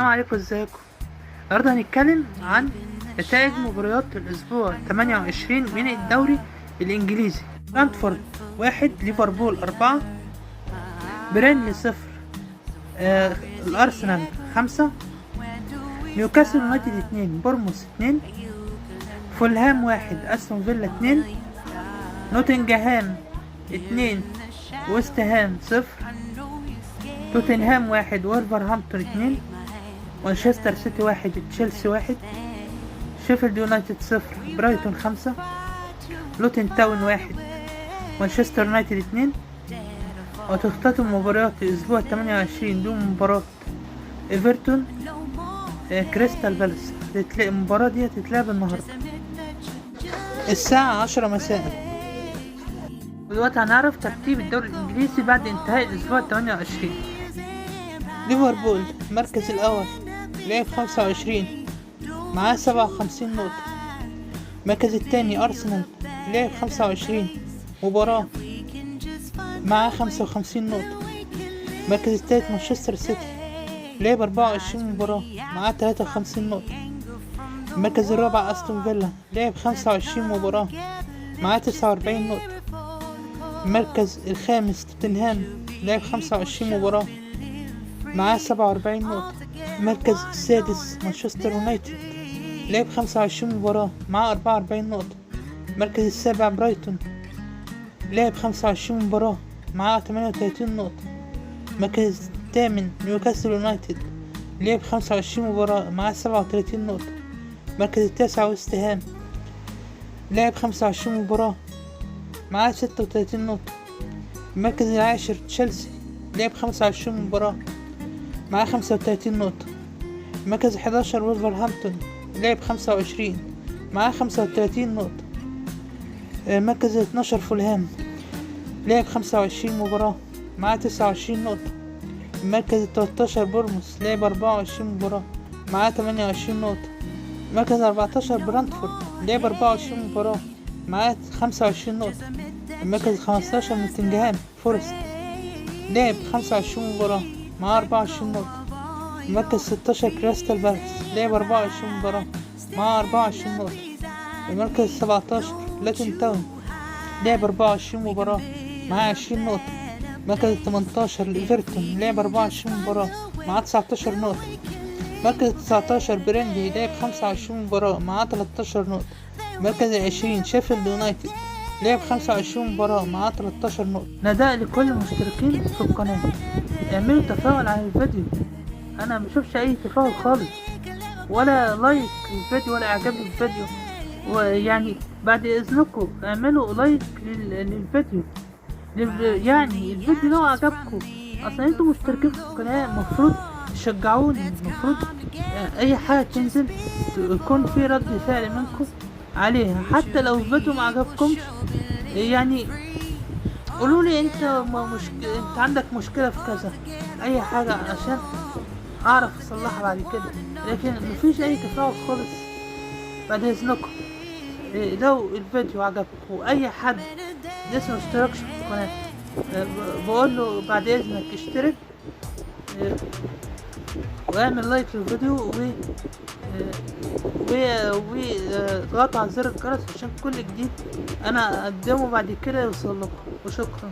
السلام عليكم، ازيكم؟ النهارده هنتكلم عن نتائج مباريات الاسبوع 28 من الدوري الانجليزي. برانتفورد 1، ليفربول 4، برينلي 0، الارسنال 5، نيوكاسل يونايتد 2، بورموث 2، فولهام 1، استون فيلا 2، نوتنجهام 2، ويست هام 0، توتنهام 1، وولفرهامبتون 2، مانشستر سيتي 1، تشيلسي 1، شيفيلد يونايتد 0، برايتون 5، لوتن تاون 1، مانشستر يونايتد 2. وتختتم مباريات الأسبوع 28 دون مباراة إيفرتون كريستال بالاس. المباراة دي هتتلعب النهاردة الساعة 10 مساء. دلوقتي هنعرف ترتيب الدوري الإنجليزي بعد انتهاء الأسبوع 28. ليفربول المركز الأول لعب 25 معاه 57 نقطة. المركز الثاني أرسنال لعب 25 مباراة معاه 55 نقطة. المركز الثالث مانشستر سيتي لعب 24 مباراة معاه 53 نقطة. المركز الرابع أستون فيلا لعب 25 مباراة معاه 49 نقطة. المركز الخامس توتنهام لعب 25 مباراة معاه 47 نقطة. المركز السادس مانشستر يونايتد لعب 25 مباراة معاه 44 نقطة. المركز السابع برايتون لعب 25 مباراة معاه 38 نقطة. المركز الثامن نيوكاسل يونايتد لعب 25 مباراة معاه 37 نقطة. المركز التاسع ويست هام لعب 25 مباراة معاه 36 نقطة. المركز العاشر تشيلسي لعب 25 مباراة معاه 35 نقطة. المركز 11 وولفرهامبتون لعب 25 معاه 35 نقطة. المركز 12 فولهام لعب 25 مباراة معاه 29 نقطة. المركز 13 بورموث لعب 24 مباراة معاه 28 نقطة. المركز 14 برانتفورد لعب 24 مباراة معاه 25 نقطة. المركز 15 نوتنجهام فورست لعب 25 مباراة معاه 24 نقطة. المركز 16 كريستال بالاس لعب 24 مباراة معاه 24 نقطة. المركز 17 لوتن تاون لعب 24 مباراة معاه 20 نقطة. المركز 18 إيفرتون لعب 24 مباراة معاه 19 نقطة. المركز 19 برينلي لعب 25 مباراة معاه 13 نقطة. المركز 20 شيفيلد يونايتد لعب 25 مباراة معاه 13 نقطة. نداء لكل المشتركين في القناة، اعملوا تفاعل على الفيديو. انا مشوفش اي تفاعل خالص، ولا لايك للفيديو ولا اعجاب للفيديو. ويعني بعد اذنكم اعملوا لايك للفيديو. يعني الفيديو لو عجبكم، اصلا انتوا مشتركين في القناة المفروض تشجعوني. المفروض اي حاجة تنزل يكون في رد فعل منكم عليها، حتى لو الفيديو ما عجبكمش. يعني قولولي انت انت عندك مشكلة في كذا، اي حاجة عشان اعرف اصلحها بعد كده. لكن مفيش اي تفاعل خالص. بعد اذنكم لو الفيديو عجبكم واي حد لسه مشتركش في القناة، بقول له بعد اذنك اشترك واعمل لايك للفيديو واضغطوا على زر الجرس عشان كل جديد انا اقدمه بعد كده يوصل لكم. وشكرا.